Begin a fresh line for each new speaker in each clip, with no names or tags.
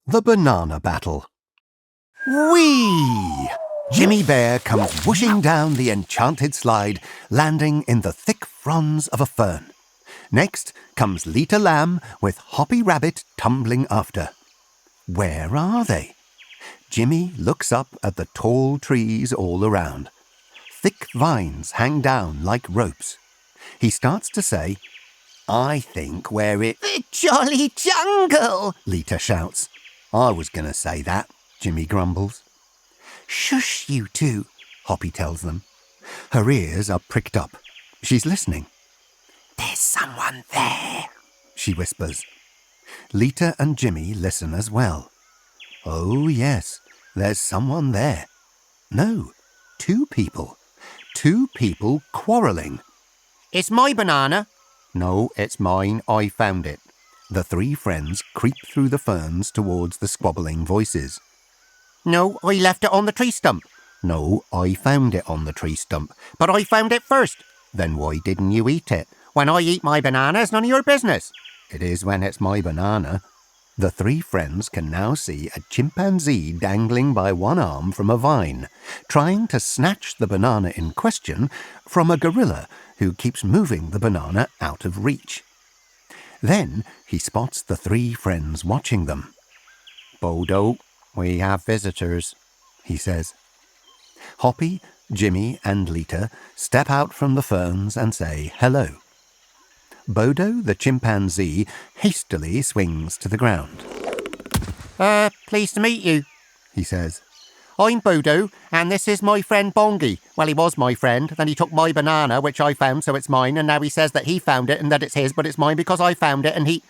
The Banana Battle. Whee! Jimmy Bear comes whooshing down the enchanted slide, landing in the thick fronds of a fern. Next comes Lita Lamb with Hoppy Rabbit tumbling after. Where are they? Jimmy looks up at the tall trees all around. Thick vines hang down like ropes. He starts to say, "I think we're in
the jolly jungle,"
Lita shouts. "I was going to say that," Jimmy grumbles. "Shush, you two," Hoppy tells them. Her ears are pricked up. She's listening.
"There's someone there,"
she whispers. Lita and Jimmy listen as well. Oh, yes, there's someone there. No, two people. Two people quarrelling.
"It's my banana."
"No, it's mine. I found it." The three friends creep through the ferns towards the squabbling voices.
"No, I left it on the tree stump."
"No, I found it on the tree stump."
"But I found it first."
"Then why didn't you eat it?"
"When I eat my banana, it's none of your business."
"It is when it's my banana." The three friends can now see a chimpanzee dangling by one arm from a vine, trying to snatch the banana in question from a gorilla who keeps moving the banana out of reach. Then he spots the three friends watching them. "Bodo, we have visitors," he says. Hoppy, Jimmy and Lita step out from the ferns and say hello. Bodo, the chimpanzee, hastily swings to the ground.
Pleased to meet you,"
he says.
"I'm Bodo, and this is my friend Bongi. Well, he was my friend, then he took my banana, which I found, so it's mine, and now he says that he found it and that it's his, but it's mine because I found it, and he—"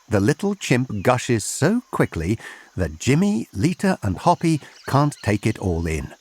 The little chimp gushes so quickly that Jimmy, Lita and Hoppy can't take it all in.